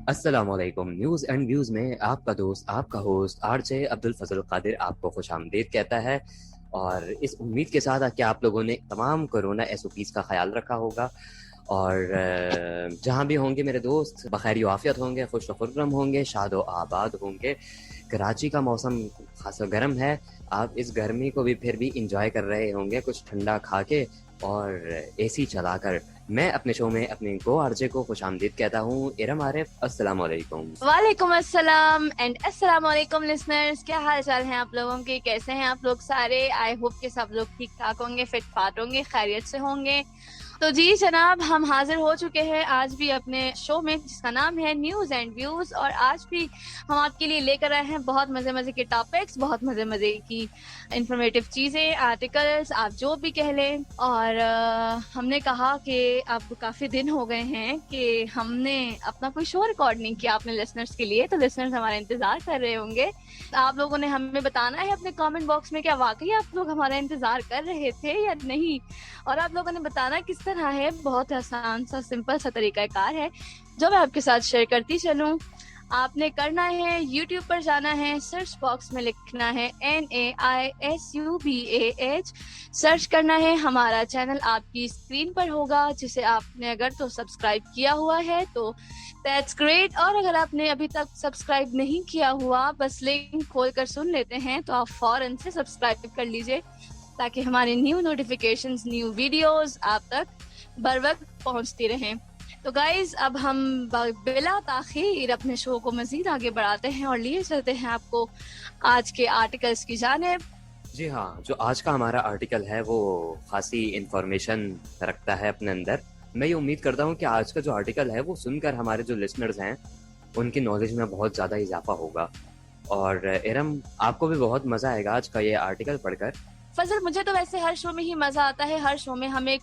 अस्सलामुअलैकुम। News and views में आपका दोस्त, आपका होस्ट आरजे अब्दुल फजल कादिर आपको खुशामदीद कहता है। और इस उम्मीद के साथ कि आप लोगों ने तमाम कोरोना एसओपीज़ का ख्याल रखा होगा और जहाँ भी होंगे मेरे दोस्त बखैर आफियत होंगे, खुश खुर्रम होंगे, शादो आबाद होंगे। कराची का मौसम खासा गर्म है। आप इस गर्मी को भी फिर भी इंजॉय कर रहे होंगे कुछ ठंडा खा के और एसी चलाकर। मैं अपने शो में अपने गो आरजे को खुशामदीद कहता हूँ। इरम आरिफ, अस्सलाम वालेकुम। वालेकुम अस्सलाम एंड अस्सलाम वालेकुम लिसनर्स। क्या हाल चाल है आप लोगों के? कैसे हैं आप लोग सारे? आई होप कि सब लोग ठीक ठाक होंगे, फिट फाट होंगे, खैरियत से होंगे। तो जी जनाब, हम हाजिर हो चुके हैं आज भी अपने शो में जिसका नाम है न्यूज़ एंड व्यूज़। और आज भी हम आपके लिए लेकर आए हैं बहुत मज़े मज़े के टॉपिक्स, बहुत मज़े मज़े की इंफॉर्मेटिव चीज़ें, आर्टिकल्स, आप जो भी कह लें। और हमने कहा कि अब काफ़ी दिन हो गए हैं कि हमने अपना कोई शो रिकॉर्ड नहीं किया अपने लिसनर्स के लिए, तो लिसनर्स हमारा इंतज़ार कर रहे होंगे। आप लोगों ने हमें बताना है अपने कमेंट बॉक्स में, क्या वाकई आप लोग हमारा इंतज़ार कर रहे थे या नहीं। और आप लोगों ने बताना किस तरह है। बहुत आसान सा सिंपल सा तरीकाकार है जो मैं आपके साथ शेयर करती चलूं। आपने करना है, YouTube पर जाना है, सर्च बॉक्स में लिखना है NAISUBAH, सर्च करना है। हमारा चैनल आपकी स्क्रीन पर होगा, जिसे आपने अगर तो सब्सक्राइब किया हुआ है तो दैट्स ग्रेट। और अगर आपने अभी तक सब्सक्राइब नहीं किया हुआ, बस लिंक खोल कर सुन लेते हैं, तो आप फौरन से सब्सक्राइब कर लीजिए ताकि हमारे न्यू नोटिफिकेशंस, न्यू वीडियोस आप तक बर वक्त पहुंचती रहें। तो गाइज, अब हम बिला ताखीर अपने शो को मजीद आगे बढ़ाते हैं और लिए चलते हैं आपको आज के आर्टिकल्स की जानिब। जी हाँ, जो आज का हमारा आर्टिकल है वो खासी इंफॉर्मेशन रखता है अपने अंदर। मैं ये उम्मीद करता हूँ कि आज का जो आर्टिकल है वो सुनकर हमारे जो लिसनर्स हैं उनकी नॉलेज में बहुत ज़्यादा इजाफा होगा। और इरम, आपको भी बहुत मज़ा आएगा आज का ये आर्टिकल पढ़कर। फजल, मुझे तो वैसे हर शो में ही मजा आता है। हर शो में हम एक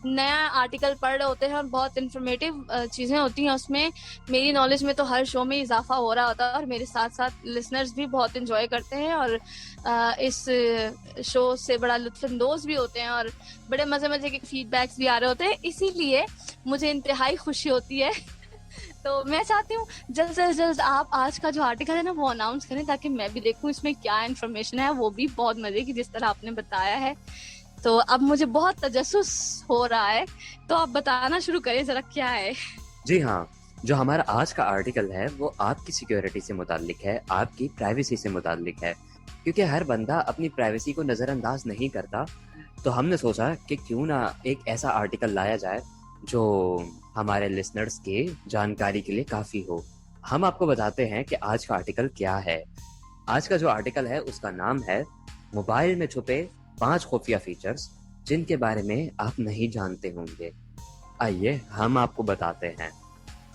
नया आर्टिकल पढ़ रहे होते हैं और बहुत इंफॉर्मेटिव चीजें होती हैं उसमें। मेरी नॉलेज में तो हर शो में इजाफा हो रहा होता है और मेरे साथ साथ लिसनर्स भी बहुत इंजॉय करते हैं और इस शो से बड़ा लुत्फानंदोज भी होते हैं और बड़े मजे मजे के फीडबैक्स भी आ रहे होते हैं। इसीलिए मुझे इंतहाई खुशी होती है। तो मैं चाहती हूँ जल्द से जल्द आप आज का जो आर्टिकल है ना वो अनाउंस करें, ताकि मैं भी देखूं इसमें क्या इन्फॉर्मेशन है, वो भी बहुत मजे की जिस तरह आपने बताया है। तो अब मुझे बहुत तजस्सुस हो रहा है, तो आप बताना शुरू करें जरा क्या है। जी हाँ, जो हमारा आज का आर्टिकल है वो आपकी सिक्योरिटी से मुताल्लिक है, आपकी प्राइवेसी से मुताल्लिक है। क्योंकि हर बंदा अपनी प्राइवेसी को नज़रअंदाज नहीं करता, तो हमने सोचा कि क्यों ना एक ऐसा आर्टिकल लाया जाए जो हमारे लिसनर्स के जानकारी के लिए काफ़ी हो। हम आपको बताते हैं कि आज का आर्टिकल क्या है। आज का जो आर्टिकल है उसका नाम है मोबाइल में छुपे 5 खुफिया फीचर्स जिनके बारे में आप नहीं जानते होंगे। आइए हम आपको बताते हैं।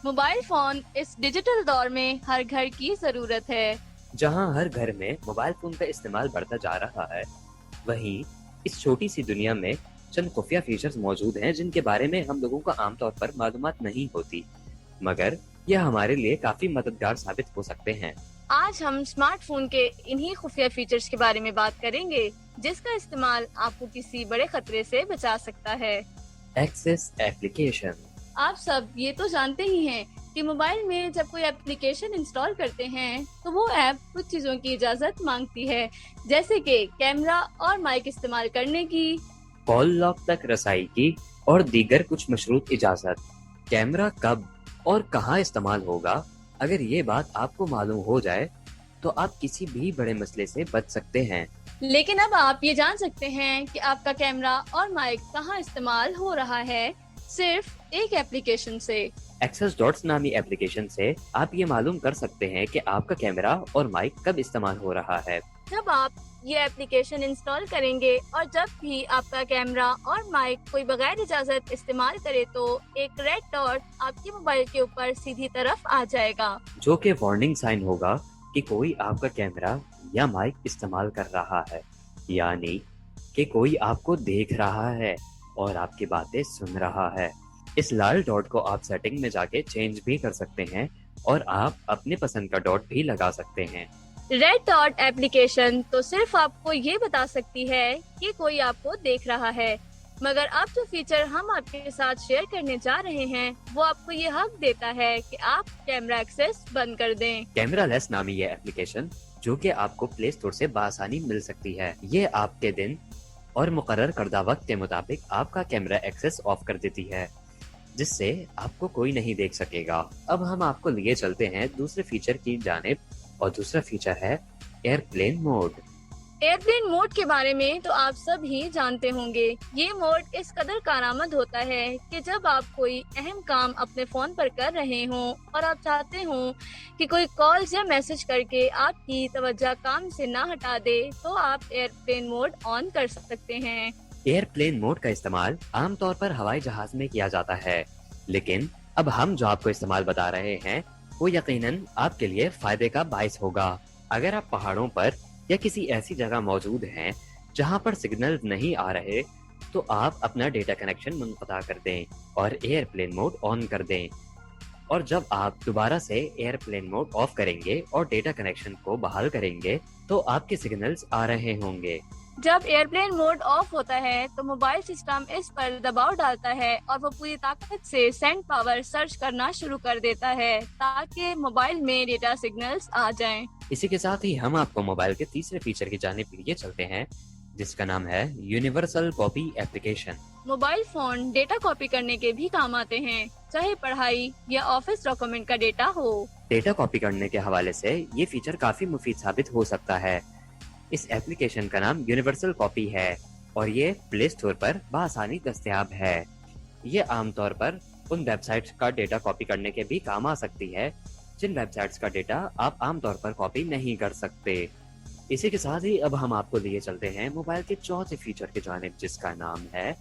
मोबाइल फोन इस डिजिटल दौर में हर घर की जरूरत है। जहां हर घर में मोबाइल फोन का इस्तेमाल बढ़ता जा रहा है, वहीं इस छोटी सी दुनिया में चंद खुफिया फीचर्स मौजूद हैं जिनके बारे में हम लोगों को आमतौर पर मालूमात नहीं होती, मगर यह हमारे लिए काफी मददगार साबित हो सकते हैं। आज हम स्मार्टफोन के इन्हीं खुफिया फीचर्स के बारे में बात करेंगे जिसका इस्तेमाल आपको किसी बड़े खतरे से बचा सकता है। Access application. आप सब ये तो जानते ही हैं कि मोबाइल में जब कोई एप्लीकेशन इंस्टॉल करते हैं तो वो ऐप कुछ चीजों की इजाजत मांगती है, जैसे कि कैमरा और माइक इस्तेमाल करने की, कॉल लॉग तक रसाई की और दीगर कुछ मशरूत इजाजत। कैमरा कब और कहाँ इस्तेमाल होगा, अगर ये बात आपको मालूम हो जाए तो आप किसी भी बड़े मसले से बच सकते हैं। लेकिन अब आप ये जान सकते हैं कि आपका कैमरा और माइक कहाँ इस्तेमाल हो रहा है सिर्फ एक एप्लीकेशन से। एक्सेस डॉट्स नामी एप्लीकेशन से आप ये मालूम कर सकते हैं कि आपका कैमरा और माइक कब इस्तेमाल हो रहा है। जब आप ये एप्लीकेशन इंस्टॉल करेंगे और जब भी आपका कैमरा और माइक कोई बगैर इजाजत इस्तेमाल करे तो एक रेड डॉट आपके मोबाइल के ऊपर सीधी तरफ आ जाएगा, जो कि वार्निंग साइन होगा कि कोई आपका कैमरा या माइक इस्तेमाल कर रहा है, यानी कि कोई आपको देख रहा है और आपकी बातें सुन रहा है। इस लाल डॉट को आप सेटिंग में जाके चेंज भी कर सकते हैं और आप अपने पसंद का डॉट भी लगा सकते हैं। रेड डॉट एप्लीकेशन तो सिर्फ आपको ये बता सकती है कि कोई आपको देख रहा है, मगर अब जो फीचर हम आपके साथ शेयर करने जा रहे हैं वो आपको ये हक देता है कि आप कैमरा एक्सेस बंद कर दें। कैमरा लेस नामी ये एप्लीकेशन जो कि आपको प्ले स्टोर से बआसानी मिल सकती है, ये आपके दिन और मुकर्रर करदा वक्त के मुताबिक आपका कैमरा एक्सेस ऑफ कर देती है, जिससे आपको कोई नहीं देख सकेगा। अब हम आपको लिए चलते हैं दूसरे फीचर की जानिब, और दूसरा फीचर है एयरप्लेन मोड। एयरप्लेन मोड के बारे में तो आप सब ही जानते होंगे। ये मोड इस कदर कारआमद होता है कि जब आप कोई अहम काम अपने फोन पर कर रहे हों और आप चाहते हों कि कोई कॉल्स या मैसेज करके आपकी तवज्जो काम से ना हटा दे, तो आप एयरप्लेन मोड ऑन कर सकते हैं। एयरप्लेन मोड का इस्तेमाल आमतौर पर हवाई जहाज में किया जाता है, लेकिन अब हम जो आपको इस्तेमाल बता रहे हैं वो यकीनन आपके लिए फायदे का बाइस होगा। अगर आप पहाड़ों पर या किसी ऐसी जगह मौजूद हैं जहां पर सिग्नल नहीं आ रहे, तो आप अपना डेटा कनेक्शन मुनक़ता कर दें और एयरप्लेन मोड ऑन कर दें। और जब आप दोबारा से एयरप्लेन मोड ऑफ करेंगे और डेटा कनेक्शन को बहाल करेंगे, तो आपके सिग्नल्स आ रहे होंगे। जब एयरप्लेन मोड ऑफ होता है तो मोबाइल सिस्टम इस पर दबाव डालता है और वो पूरी ताकत से सेंड पावर सर्च करना शुरू कर देता है ताकि मोबाइल में डेटा सिग्नल्स आ जाएं। इसी के साथ ही हम आपको मोबाइल के तीसरे फीचर की जानिब लिए चलते हैं, जिसका नाम है universal copy application. Mobile phone data copy करने के भी काम आते हैं, चाहे पढ़ाई या ऑफिस डॉक्यूमेंट का डेटा हो। डेटा कॉपी करने के हवाले से ये फीचर काफी मुफीद साबित हो सकता है। इस एप्लीकेशन का नाम यूनिवर्सल कॉपी है और ये प्ले स्टोर पर बआसानी दस्तयाब है। ये आमतौर पर उन वेबसाइट्स का डेटा कॉपी करने के भी काम आ सकती है जिन वेबसाइट्स का डेटा आप आमतौर पर कॉपी नहीं कर सकते। इसी के साथ ही अब हम आपको लिए चलते हैं मोबाइल के चौथे फीचर की जानिब, जिसका नाम है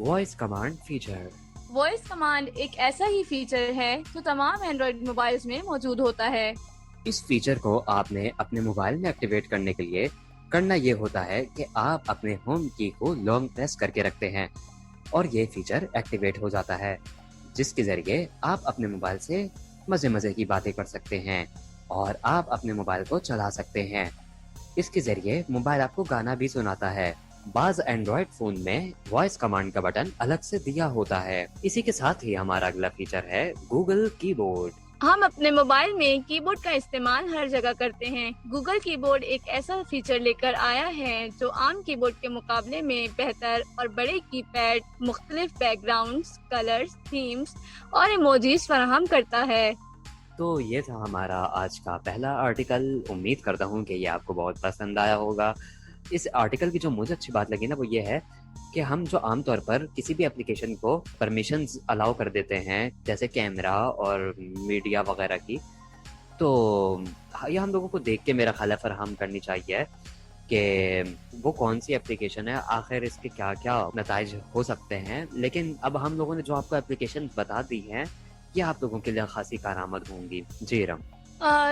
voice command feature. Voice command एक ऐसा ही फीचर है जो तमाम एंड्रॉइड मोबाइल्स में मौजूद होता है। इस फीचर को आपने अपने मोबाइल में एक्टिवेट करने के लिए करना ये होता है कि आप अपने होम की को लॉन्ग प्रेस करके रखते हैं और ये फीचर एक्टिवेट हो जाता है, जिसके जरिए आप अपने मोबाइल से मजे मजे की बातें कर सकते हैं और आप अपने मोबाइल को चला सकते हैं। इसके जरिए मोबाइल आपको गाना भी सुनाता है। बाज एंड्रॉइड फोन में वॉइस कमांड का बटन अलग से दिया होता है। इसी के साथ ही हमारा अगला फीचर है गूगल कीबोर्ड। हम अपने मोबाइल में कीबोर्ड का इस्तेमाल हर जगह करते हैं। गूगल कीबोर्ड एक ऐसा फीचर लेकर आया है जो आम कीबोर्ड के मुकाबले में बेहतर और बड़े कीपैड, मुख्तलिफ बैकग्राउंड्स, कलर्स, थीम्स और इमोजीज फराहम करता है। तो ये था हमारा आज का पहला आर्टिकल। उम्मीद करता हूँ कि ये आपको बहुत पसंद आया होगा। इस आर्टिकल की जो मुझे अच्छी बात लगी ना वो ये है कि हम जो आमतौर पर किसी भी एप्लीकेशन को परमिशंस अलाउ कर देते हैं, जैसे कैमरा और मीडिया वगैरह की, तो ये हम लोगों को देख के मेरा ख्याल है फराहम करनी चाहिए कि वो कौन सी एप्लीकेशन है, आखिर इसके क्या क्या नताइज हो सकते हैं। लेकिन अब हम लोगों ने जो आपको एप्लीकेशन बता दी हैं, ये आप लोगों के लिए खासी कारआमद होंगी। जी रम।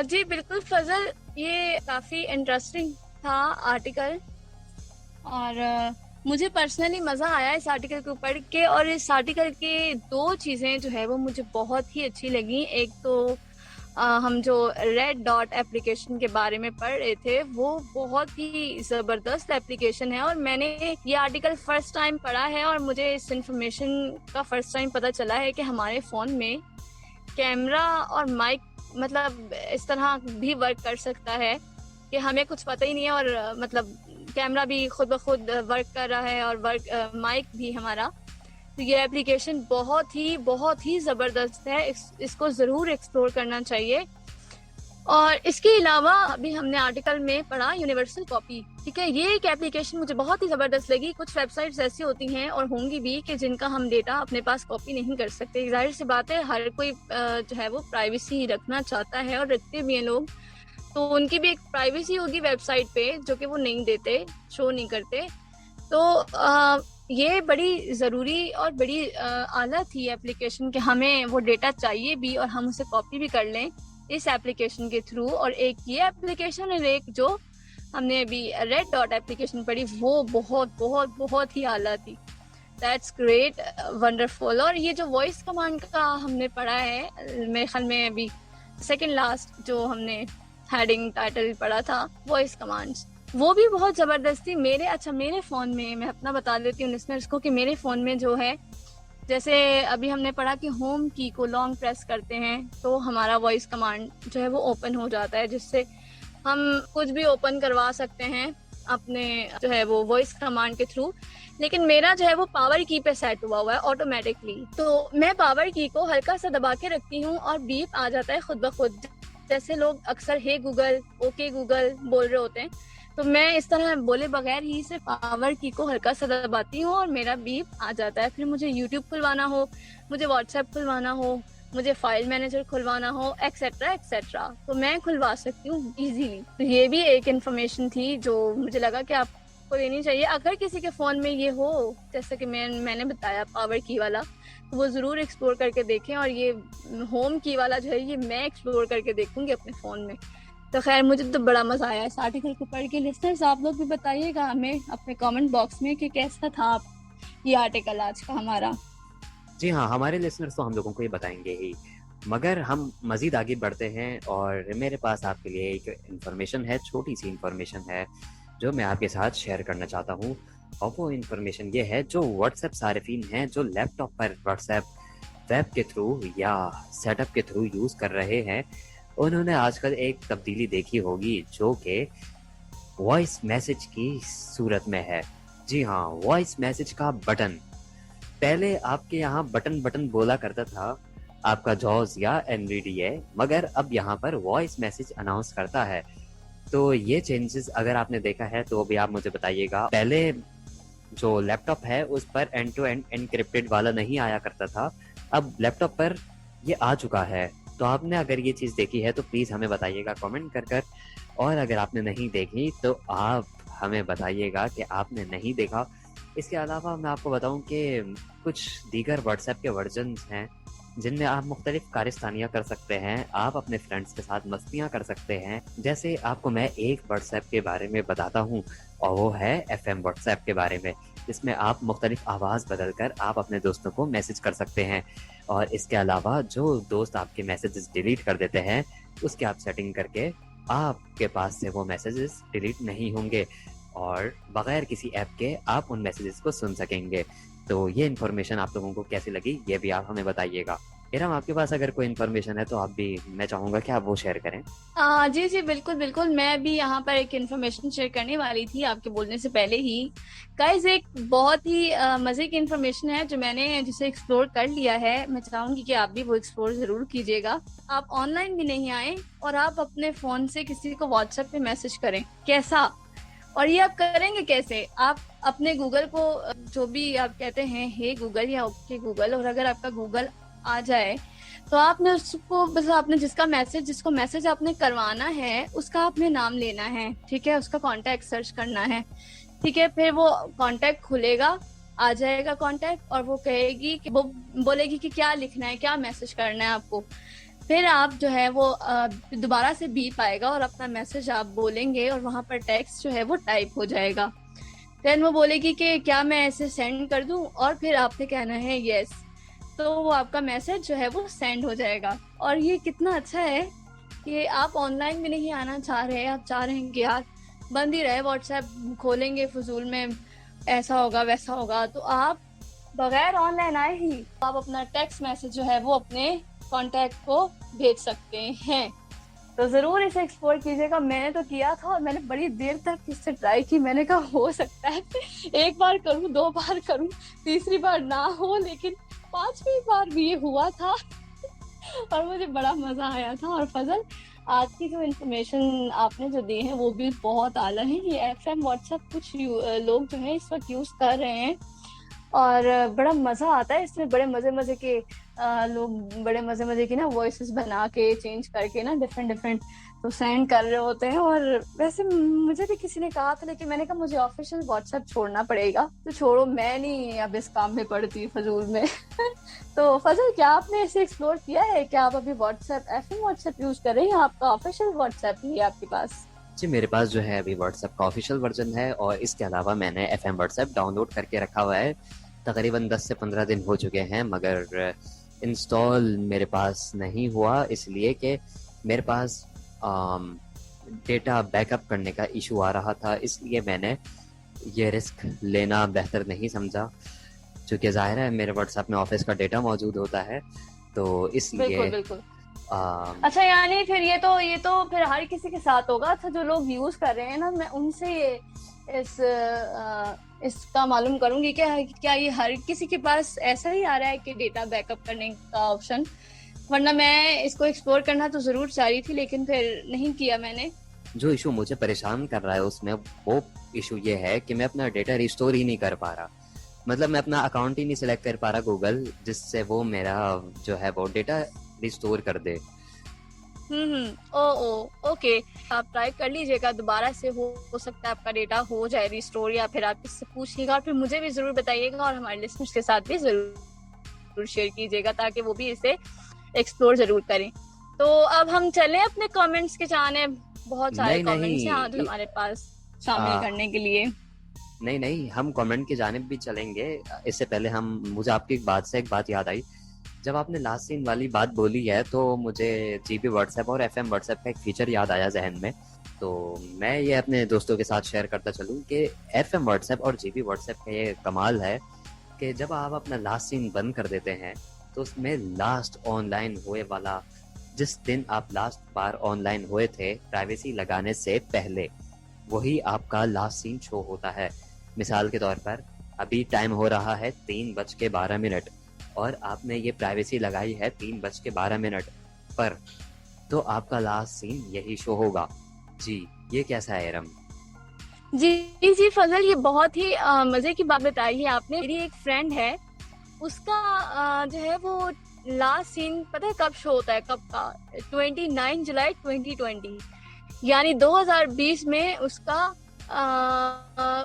जी बिल्कुल फजल, ये काफी इंटरेस्टिंग था आर्टिकल और मुझे पर्सनली मज़ा आया इस आर्टिकल को पढ़ के। और इस आर्टिकल के दो चीज़ें जो है वो मुझे बहुत ही अच्छी लगी। एक तो हम जो रेड डॉट एप्लीकेशन के बारे में पढ़ रहे थे, वो बहुत ही ज़बरदस्त एप्लीकेशन है और मैंने ये आर्टिकल फर्स्ट टाइम पढ़ा है और मुझे इस इंफॉर्मेशन का फर्स्ट टाइम पता चला है कि हमारे फ़ोन में कैमरा और माइक मतलब इस तरह भी वर्क कर सकता है कि हमें कुछ पता ही नहीं है। और मतलब कैमरा भी खुद ब खुद वर्क कर रहा है और माइक भी हमारा। तो ये एप्लीकेशन बहुत ही ज़बरदस्त है, इसको ज़रूर एक्सप्लोर करना चाहिए। और इसके अलावा अभी हमने आर्टिकल में पढ़ा यूनिवर्सल कॉपी, ठीक है, ये एक एप्लीकेशन मुझे बहुत ही ज़बरदस्त लगी। कुछ वेबसाइट्स ऐसी होती हैं और होंगी भी कि जिनका हम डेटा अपने पास कॉपी नहीं कर सकते। जाहिर सी बात है, हर कोई जो है वो प्राइवेसी रखना चाहता है और रखते भी हैं लोग, तो उनकी भी एक प्राइवेसी होगी वेबसाइट पे जो कि वो नहीं देते, शो नहीं करते। तो ये बड़ी ज़रूरी और बड़ी आला थी एप्लीकेशन कि हमें वो डेटा चाहिए भी और हम उसे कॉपी भी कर लें इस एप्लीकेशन के थ्रू। और एक ये एप्लीकेशन और एक जो हमने अभी रेड डॉट एप्लीकेशन पढ़ी, वो बहुत ही आला थी। That's great, wonderful. और ये जो वॉइस कमांड का हमने पढ़ा है, मेरे ख्याल में अभी सेकंड लास्ट जो हमने हेडिंग टाइटल पढ़ा था, वॉइस कमांड्स, वो भी बहुत जबरदस्ती मेरे फोन में, मैं अपना बता देती हूँ लिसनर्स को कि मेरे फोन में जो है, जैसे अभी हमने पढ़ा कि होम की को लॉन्ग प्रेस करते हैं तो हमारा वॉइस कमांड जो है वो ओपन हो जाता है, जिससे हम कुछ भी ओपन करवा सकते हैं अपने जो है वो वॉइस कमांड के थ्रू। लेकिन मेरा जो है वो पावर की पे सेट हुआ है ऑटोमेटिकली, तो मैं पावर की को हल्का सा दबा के रखती हूँ और बीप आ जाता है खुद ब खुद। जैसे लोग अक्सर हे गूगल, ओके गूगल बोल रहे होते हैं, तो मैं इस तरह बोले बगैर ही सिर्फ पावर की को हल्का सा दबाती हूँ और मेरा बीप आ जाता है। फिर मुझे यूट्यूब खुलवाना हो, मुझे व्हाट्सएप खुलवाना हो, मुझे फाइल मैनेजर खुलवाना हो, एक्सेट्रा एक्सेट्रा, तो मैं खुलवा सकती हूँ इजीली। तो ये भी एक इन्फॉर्मेशन थी जो मुझे लगा कि आपको देनी चाहिए। अगर किसी के फोन में ये हो, जैसे कि मैंने बताया पावर की वाला, तो वो जरूर एक्सप्लोर करके देखें। और ये होम की वाला जो है ये मैं एक्सप्लोर करके देखूंगी अपने फोन में। तो खैर मुझे तो बड़ा मजा आया इस आर्टिकल को पढ़ के। लिसनर्स आप लोग भी बताइएगा हमें अपने कमेंट बॉक्स में कि कैसा था ये आर्टिकल आज का हमारा। जी हाँ, हमारे लिसनर्स तो हम लोगों को ये बताएंगे ही, मगर हम मज़ीद आगे बढ़ते हैं और मेरे पास आपके लिए एक इन्फॉर्मेशन है, छोटी सी इन्फॉर्मेशन है जो मैं आपके साथ शेयर करना चाहता हूँ। और वो इन्फॉर्मेशन ये है, जो व्हाट्सएप सार्फिन हैं जो लैपटॉप पर व्हाट्सएप वेब के थ्रू या सेटअप के थ्रू यूज़ कर रहे हैं, उन्होंने आजकल एक तब्दीली देखी होगी जो कि वॉइस मैसेज की सूरत में है। जी हाँ, वॉइस मैसेज का बटन। पहले आपके यहाँ बटन बटन बोला करता था आपका जॉज या एनवीडीए, मगर अब यहाँ पर वॉइस मैसेज अनाउंस करता है। तो ये चेंजेस अगर आपने देखा है तो भी आप मुझे बताइएगा। पहले जो लैपटॉप है उस पर एंड टू एंड एनक्रिप्टेड वाला नहीं आया करता था, अब लैपटॉप पर ये आ चुका है। तो आपने अगर ये चीज़ देखी है तो प्लीज़ हमें बताइएगा कमेंट कर कर, और अगर आपने नहीं देखी तो आप हमें बताइएगा कि आपने नहीं देखा। इसके अलावा मैं आपको बताऊं कि कुछ दीगर व्हाट्सएप के वर्जन्स हैं जिनमें आप मुख्तलिफ कारस्तानियाँ कर सकते हैं, आप अपने फ्रेंड्स के साथ मस्तियाँ कर सकते हैं। जैसे आपको मैं एक व्हाट्सएप के बारे में बताता हूँ और वो है FM व्हाट्सएप के बारे में, जिसमें आप मुख्तलिफ आवाज़ बदल कर आप अपने दोस्तों को मैसेज कर सकते हैं। और इसके अलावा जो दोस्त आपके मैसेजेस डिलीट कर देते हैं उसकी आप सेटिंग करके आपके पास से वो मैसेजेस डिलीट नहीं होंगे और बगैर किसी ऐप के आप उन मैसेजेस को सुन सकेंगे। तो ये इन्फॉर्मेशन आप लोगों को कैसी लगी ये भी आप हमें बताइएगा। इरम, आपके पास अगर कोई इन्फॉर्मेशन है तो आप भी, मैं चाहूंगा कि आप वो शेयर करें। जी जी बिल्कुल बिल्कुल, मैं भी यहाँ पर एक इन्फॉर्मेशन शेयर करने वाली थी आपके बोलने से पहले ही। गाइस एक बहुत ही मजे की इन्फॉर्मेशन है जो मैंने जिसे एक्सप्लोर कर लिया है, मैं चाहूंगी कि आप भी वो एक्सप्लोर जरूर कीजिएगा। आप ऑनलाइन भी नहीं आए और आप अपने फोन से किसी को व्हाट्सएप पे मैसेज करें, कैसा? और ये आप करेंगे कैसे? आप अपने गूगल को जो भी आप कहते हैं हे गूगल या ओके गूगल, और अगर आपका गूगल आ जाए तो आपने उसको बस आपने जिसको मैसेज आपने करवाना है उसका आपने नाम लेना है, ठीक है, उसका कांटेक्ट सर्च करना है, ठीक है। फिर वो कांटेक्ट खुलेगा, आ जाएगा कांटेक्ट, और वो कहेगी कि वो बोलेगी कि क्या लिखना है, क्या मैसेज करना है आपको। फिर आप जो है वो दोबारा से बीप आएगा और अपना मैसेज आप बोलेंगे और वहां पर टेक्स्ट जो है वो टाइप हो जाएगा। देन वो बोलेगी कि क्या मैं ऐसे सेंड कर दूं, और फिर आपने कहना है यस, तो वो आपका मैसेज जो है वो सेंड हो जाएगा। और ये कितना अच्छा है कि आप ऑनलाइन भी नहीं आना चाह रहे हैं, आप चाह रहे हैं कि यार बंद ही रहे व्हाट्सएप, खोलेंगे फजूल में, ऐसा होगा वैसा होगा, तो आप बगैर ऑनलाइन आए ही आप अपना टेक्स्ट मैसेज जो है वो अपने कांटेक्ट को भेज सकते हैं। तो जरूर इसे एक्सप्लोर कीजिएगा। मैंने तो किया था और मैंने बड़ी देर तक इससे ट्राई की। मैंने कहा हो सकता है एक बार करूं, दो बार करूं, तीसरी बार ना हो, लेकिन पांचवी बार भी ये हुआ था और मुझे बड़ा मजा आया था। और फजल, आज की जो इन्फॉर्मेशन आपने जो दी है वो भी बहुत आला है। ये एफएम व्हाट्सएप कुछ लोग जो है इस वक्त यूज कर रहे हैं और बड़ा मजा आता है इसमें। बड़े मजे मजे के लोग बड़े मजे मजे की ना वॉइसेस बना के चेंज करके ना डिफरेंट तो सेंड कर रहे होते हैं। और वैसे मुझे भी किसी ने कहा था, लेकिन मैंने कहा मुझे ऑफिशियल व्हाट्सएप छोड़ना पड़ेगा, तो छोड़ो, मैं नहीं अब इस काम में पड़ती फजूल में तो फजल, क्या आपने ऐसे एक्सप्लोर किया है? क्या आप अभी व्हाट्सएप एफएम व्हाट्सएप यूज कर रहे हैं? आपका ऑफिशियल व्हाट्सएप ही है आपके पास? जी, मेरे पास जो है अभी व्हाट्सएप का ऑफिशियल वर्जन है और इसके अलावा मैंने FM व्हाट्सएप डाउनलोड करके रखा हुआ है। तकरीबन 10 से 15 दिन हो चुके हैं, मगर इंस्टॉल मेरे पास नहीं हुआ, इसलिए कि मेरे पास डेटा बैकअप करने का इशू आ रहा था, इसलिए मैंने ये रिस्क लेना बेहतर नहीं समझा, क्योंकि ज़ाहिर है मेरे व्हाट्सएप में ऑफिस का डेटा मौजूद होता है, तो बिल्कुल इसलिए बिल्कुल। आ, अच्छा यानी फिर ये तो फिर हर किसी के साथ होगा। अच्छा जो लोग यूज कर रहे हैं ना, मैं उनसे ये इसका मालूम करूंगी क्या क्या ये हर किसी के पास ऐसा ही आ रहा है कि डेटा बैकअप करने का ऑप्शन। वरना मैं इसको एक्सप्लोर करना तो जरूर चाह रही थी, लेकिन फिर नहीं किया मैंने। जो इशू मुझे परेशान कर रहा है उसमें, वो इशू ये है कि मैं अपना डेटा रिस्टोर ही नहीं कर पा रहा। मतलब मैं अपना अकाउंट ही नहीं सिलेक्ट कर पा रहा गूगल, जिससे वो मेरा जो है वो डेटा रिस्टोर कर दे। ओ ओ ओके। आप ट्राई कर लीजिएगा दोबारा से, हो सकता है आपका डेटा हो जाए रिस्टोर, या फिर आप इससे पूछिएगा और फिर मुझे भी जरूर बताइएगा और हमारे लिसनर्स के साथ भी जरूर शेयर कीजिएगा, ताकि वो भी इसे एक्सप्लोर जरूर करें। तो अब हम चलें अपने कमेंट्स के जानेब। बहुत सारे नहीं कमेंट्स हैं आज नहीं, हमारे पास शामिल आ, करने के लिए। नहीं नहीं, हम कमेंट की जानिब भी चलेंगे। इससे पहले हम, मुझे आपकी एक बात याद आई। जब आपने लास्ट सीन वाली बात बोली है तो मुझे जीबी व्हाट्सएप और एफएम व्हाट्सएप का एक फीचर याद आया जहन में। तो मैं ये अपने दोस्तों के साथ शेयर करता चलूँ कि एफएम व्हाट्सएप और जीबी व्हाट्सएप का ये कमाल है कि जब आप अपना लास्ट सीन बंद कर देते हैं तो उसमें लास्ट ऑनलाइन हुए वाला, जिस दिन आप लास्ट बार ऑनलाइन हुए थे प्राइवेसी लगाने से पहले, वही आपका लास्ट सीन शो होता है। मिसाल के तौर पर अभी टाइम हो रहा है 3:12 और आपने ये प्राइवेसी लगाई है 3:12 पर, तो आपका लास्ट सीन यही शो होगा। जी, ये कैसा है एरम? जी जी फजल, ये बहुत ही मजे की बात बताई है आपने। मेरी एक फ्रेंड है, उसका जो है वो लास्ट सीन पता है कब शो होता है, कब का? 29 जुलाई 2020, यानी 2020 में उसका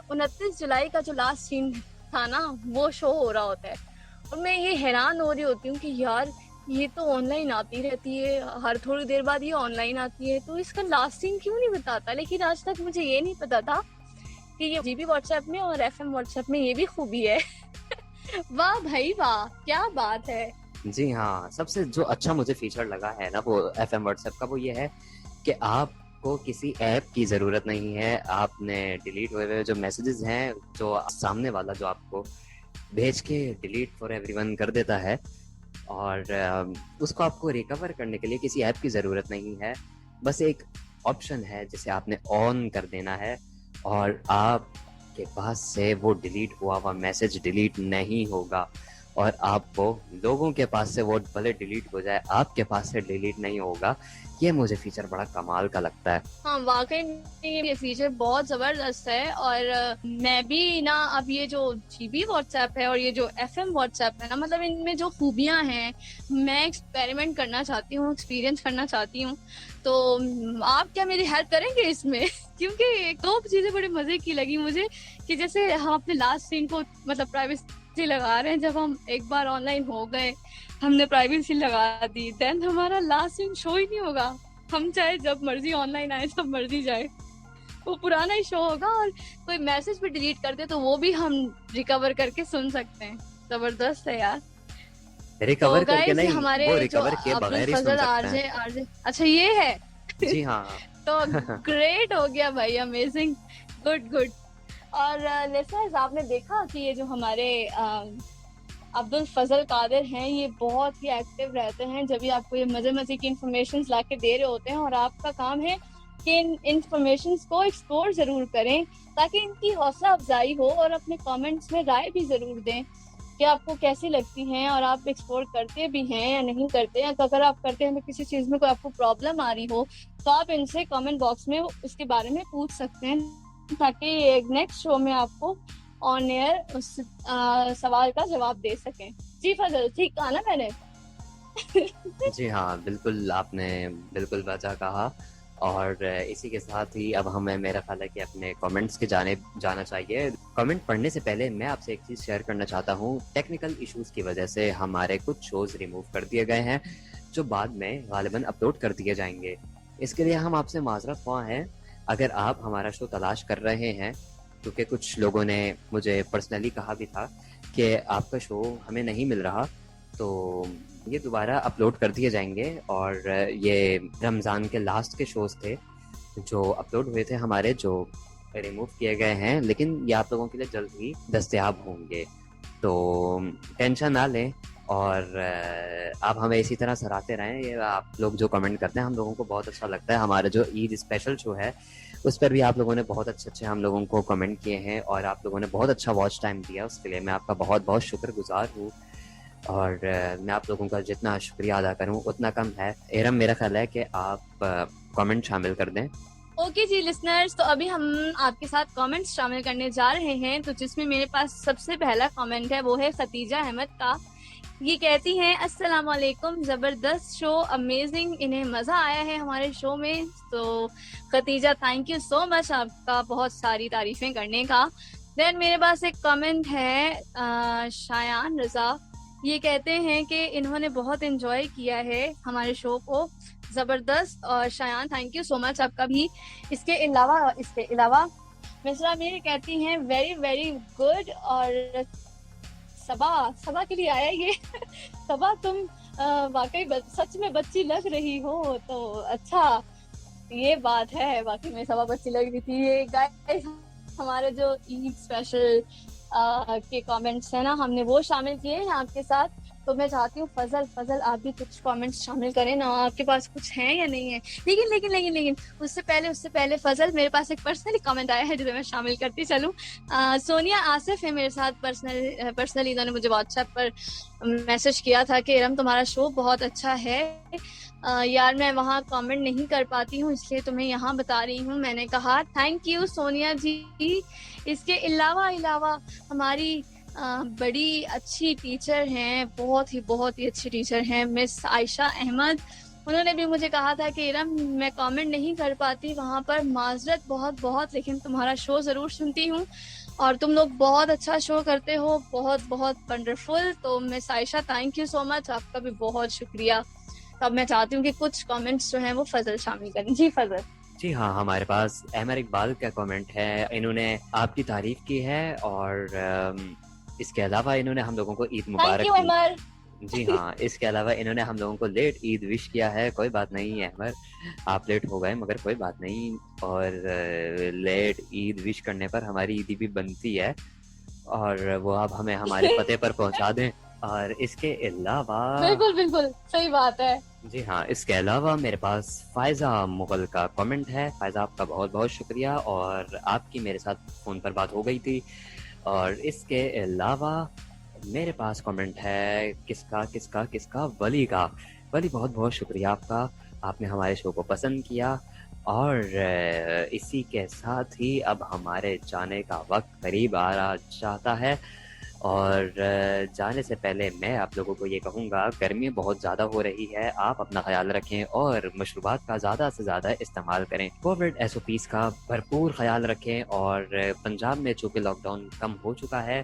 29 जुलाई का जो लास्ट सीन था ना, वो शो हो रहा होता है। और मैं ये हैरान हो रही होती हूँ कि यार ये तो ऑनलाइन आती रहती है, हर थोड़ी देर बाद ये ऑनलाइन आती है, तो इसका लास्ट सीन क्यों नहीं बताता? लेकिन आज तक मुझे ये नहीं पता था कि ये जीबी व्हाट्सएप में और एफएम व्हाट्सएप में ये भी खूबी है। वाह भाई वाह, क्या बात है। जी हाँ, सबसे जो अच्छा मुझे फीचर लगा है ना वो एफएम व्हाट्सएप का, वो ये है कि आपको किसी ऐप की ज़रूरत नहीं है। आपने डिलीट हुए हुए जो मैसेजेस हैं, जो सामने वाला जो आपको भेज के डिलीट फॉर एवरीवन कर देता है, और उसको आपको रिकवर करने के लिए किसी ऐप की ज़रूरत नहीं है। बस एक ऑप्शन है जिसे आपने ऑन कर देना है, और आपके पास से वो डिलीट हुआ हुआ मैसेज डिलीट नहीं होगा, और आपको लोगों के पास से वो भले डिलीट हो जाए, आपके पास से डिलीट नहीं होगा। ये मुझे फीचर बड़ा कमाल का लगता है। हाँ वाकई में ये फीचर बहुत जबरदस्त है। और मैं भी ना, अब ये जो जीबी व्हाट्सएप है और ये जो एफएम व्हाट्सएप है ना, मतलब इनमें जो खूबियां हैं, मैं एक्सपेरिमेंट करना चाहती हूँ, एक्सपीरियंस करना चाहती हूँ। तो आप क्या मेरी हेल्प करेंगे इसमें? क्योंकि एक दो चीजें बड़े मजे की लगी मुझे, कि जैसे हम अपने लास्ट सीन को मतलब प्राइवेसी लगा रहे हैं, जब हम एक बार ऑनलाइन हो गए, हमने प्राइवेसी लगा दी, देन हमारा लास्ट सीन शो ही नहीं होगा। हम चाहे जब मर्जी ऑनलाइन आए, जब मर्जी जाए, वो पुराना ही शो होगा। और कोई मैसेज भी डिलीट कर दे तो वो भी हम रिकवर करके सुन सकते हैं। जबरदस्त है यार। तो रिकवर करके गाइज नहीं, हमारे वो जो रिकवर के अब्दुल बगैर ही सुन फजल सकते आरजे हैं। आरजे, अच्छा ये है। जी हाँ। तो ग्रेट हो गया भाई, अमेजिंग, गुड गुड। और लिसनर्स, आपने देखा कि ये जो हमारे अब्दुल फजल कादिर हैं, ये बहुत ही एक्टिव रहते हैं जब भी आपको ये मजे मजे की इंफॉर्मेशन ला के दे रहे होते हैं। और आपका काम है कि इन इंफॉर्मेशन को एक्सप्लोर जरूर करें, ताकि इनकी हौसला अफजाई हो, और अपने कमेंट्स में राय भी जरूर दें कि आपको कैसी लगती हैं और आप एक्सप्लोर करते भी हैं या नहीं करते हैं। तो अगर आप करते हैं तो किसी चीज में कोई आपको प्रॉब्लम आ रही हो, तो आप इनसे कमेंट बॉक्स में उसके बारे में पूछ सकते हैं, ताकि नेक्स्ट शो में आपको ऑन एयर उस सवाल का जवाब दे सकें। जी फजल, ठीक कहा ना मैंने? जी हाँ, बिल्कुल आपने बिल्कुल वजह कहा। और इसी के साथ ही अब हमें, मेरा ख्याल है कि अपने कमेंट्स के जाने जाना चाहिए। कमेंट पढ़ने से पहले मैं आपसे एक चीज़ शेयर करना चाहता हूँ। टेक्निकल इश्यूज की वजह से हमारे कुछ शोज रिमूव कर दिए गए हैं, जो बाद में गालिबन अपलोड कर दिए जाएंगे। इसके लिए हम आपसे माजरत ख्वाह हैं। अगर आप हमारा शो तलाश कर रहे हैं, क्योंकि कुछ लोगों ने मुझे पर्सनली कहा भी था कि आपका शो हमें नहीं मिल रहा, तो ये दोबारा अपलोड कर दिए जाएंगे। और ये रमज़ान के लास्ट के शोज थे जो अपलोड हुए थे हमारे, जो रिमूव किए गए हैं, लेकिन ये आप लोगों के लिए जल्द ही दस्तयाब होंगे। तो टेंशन ना लें, और आप हमें इसी तरह सराहते रहें। ये आप लोग जो कमेंट करते हैं हम लोगों को बहुत अच्छा लगता है। हमारा जो ईद स्पेशल शो है उस पर भी आप लोगों ने बहुत अच्छे अच्छे हम लोगों को कमेंट किए हैं, और आप लोगों ने बहुत अच्छा वॉच टाइम दिया, उसके लिए मैं आपका बहुत बहुत शुक्रगुजार हूँ। और मैं आप लोगों का जितना शुक्रिया अदा करूँ उतना कम है। एरम, मेरा ख्याल है कि आप कमेंट शामिल कर दें। ओके जी लिसनर्स, तो अभी हम आपके साथ कमेंट्स शामिल करने जा रहे हैं। तो जिसमें मेरे पास सबसे पहला कमेंट है वो है खतीजा अहमद का। ये कहती हैं अस्सलाम वालेकुम, जबरदस्त शो, अमेजिंग, इन्हें मजा आया है हमारे शो में। तो Khatija, thank you so much आपका बहुत सारी तारीफें करने का। देन मेरे पास एक कमेंट है शायान रजा। ये कहते हैं कि इन्होंने बहुत एंजॉय किया है हमारे शो को, जबरदस्त। और Shayan, thank you so much आपका भी। इसके अलावा मिश्रा मेरी कहती हैं वेरी वेरी गुड। और सबा सबा के लिए आया ये सबा, तुम वाकई सच में बच्ची लग रही हो। तो अच्छा, ये बात है, वाकई में सबा बच्ची लग रही थी। ये गाइस हमारे जो ईद स्पेशल के कमेंट्स है ना, हमने वो शामिल किए हैं आपके साथ। तो मैं चाहती हूँ फजल आप भी कुछ कमेंट्स शामिल करें ना, आपके पास कुछ है या नहीं है। लेकिन लेकिन लेकिन लेकिन उससे पहले फजल, मेरे पास एक पर्सनली कमेंट आया है जिसे मैं शामिल करती चलूं। सोनिया आसिफ है मेरे साथ, पर्सनली इन्होंने मुझे व्हाट्सएप पर मैसेज किया था कि इरम तुम्हारा शो बहुत अच्छा है। यार मैं वहाँ कमेंट नहीं कर पाती हूँ, इसलिए तुम्हें यहाँ बता रही हूँ। मैंने कहा थैंक यू सोनिया जी। इसके अलावा हमारी बड़ी अच्छी टीचर हैं, बहुत ही अच्छी टीचर हैं, मिस आयशा अहमद। उन्होंने भी मुझे कहा था कि इरम मैं कमेंट नहीं कर पाती वहाँ पर, माजरत बहुत, लेकिन तुम्हारा शो ज़रूर सुनती हूँ और तुम लोग बहुत अच्छा शो करते हो, बहुत वंडरफुल। तो miss Ayesha, thank you so much, आपका भी बहुत शुक्रिया। अब मैं चाहती हूँ कि कुछ कमेंट्स जो हैं वो फजल शामिल करें। जी फजल। जी हाँ, हमारे पास अहमर इकबाल का कमेंट है। इन्होंने आपकी तारीफ की है, और इसके अलावा इन्होंने हम लोगों को ईद थैंक मुबारक यू की। अमर। जी हाँ, इसके अलावा इन्होंने हम लोगों को लेट ईद विश किया है। कोई बात नहीं है अहमर, आप लेट हो गए मगर कोई बात नहीं। और लेट ईद विश करने पर हमारी ईदी भी बनती है, और वो आप हमें हमारे पते पर पहुंचा दें। और इसके अलावा बिल्कुल सही बात है। जी हाँ, इसके अलावा मेरे पास फायजा मुगल का कमेंट है। फायजा, आपका बहुत बहुत शुक्रिया, और आपकी मेरे साथ फ़ोन पर बात हो गई थी। और इसके अलावा मेरे पास कमेंट है किसका वली का। वली, बहुत बहुत शुक्रिया आपका, आपने हमारे शो को पसंद किया। और इसी के साथ ही अब हमारे जाने का वक्त करीब आ चाहता है। और जाने से पहले मैं आप लोगों को ये कहूँगा, गर्मी बहुत ज़्यादा हो रही है, आप अपना ख्याल रखें और मशरूबात का ज़्यादा से ज़्यादा इस्तेमाल करें। कोविड SOPs का भरपूर ख्याल रखें। और पंजाब में चूँकि लॉकडाउन कम हो चुका है,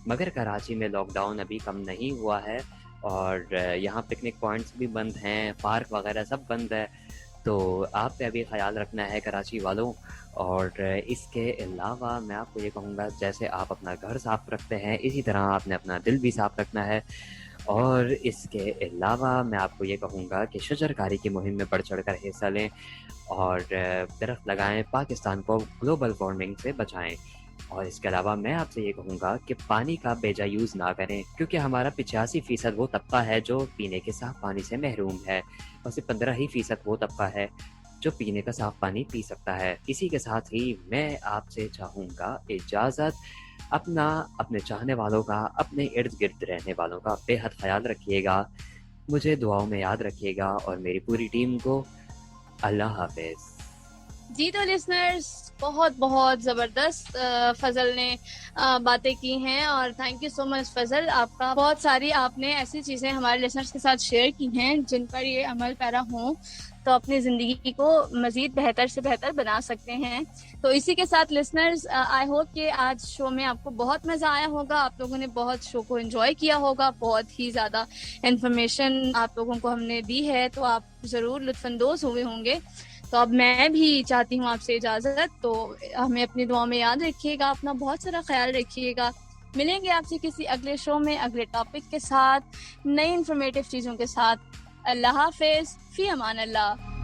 मगर कराची में लॉकडाउन अभी कम नहीं हुआ है, और यहाँ पिकनिक पॉइंट्स भी बंद हैं, पार्क वगैरह सब बंद है। तो आप पे अभी ख्याल रखना है कराची वालों। और इसके अलावा मैं आपको ये कहूँगा, जैसे आप अपना घर साफ रखते हैं इसी तरह आपने अपना दिल भी साफ रखना है। और इसके अलावा मैं आपको ये कहूँगा कि शजरकारी की मुहिम में बढ़ चढ़ कर हिस्सा लें और दरख्त लगाएं, पाकिस्तान को ग्लोबल वार्मिंग से बचाएं। और इसके अलावा मैं आपसे ये कहूँगा कि पानी का बेजा यूज़ ना करें, क्योंकि हमारा 85% वो तबका है जो पीने के साफ पानी से महरूम है, और सिर्फ 15% वो तबका है जो पीने का साफ पानी पी सकता है। इसी के साथ ही मैं आपसे चाहूँगा इजाज़त। अपना, अपने चाहने वालों का, अपने इर्द गिर्द रहने वालों का बेहद ख्याल रखिएगा। मुझे दुआओं में याद रखिएगा, और मेरी पूरी टीम को अल्लाह हाफिज़। जी तो लिसनर्स, बहुत जबरदस्त फजल ने बातें की हैं, और थैंक यू सो मच फजल आपका। बहुत सारी आपने ऐसी चीजें हमारे लिसनर्स के साथ शेयर की हैं जिन पर ये अमल पैरा हों तो अपनी जिंदगी को मजीद बेहतर से बेहतर बना सकते हैं। तो इसी के साथ लिसनर्स, आई होप कि आज शो में आपको बहुत मजा आया होगा, आप लोगों ने बहुत शो को एंजॉय किया होगा, बहुत ही ज्यादा इंफॉर्मेशन आप लोगों को हमने दी है, तो आप जरूर लुत्फानंदोज हुए होंगे। तो अब मैं भी चाहती हूँ आपसे इजाजत। तो हमें अपनी दुआ में याद रखिएगा, अपना बहुत सारा ख्याल रखिएगा। मिलेंगे आपसे किसी अगले शो में अगले टॉपिक के साथ, नई इंफॉर्मेटिव चीजों के साथ। अल्लाह हाफिज, फी अमान अल्लाह।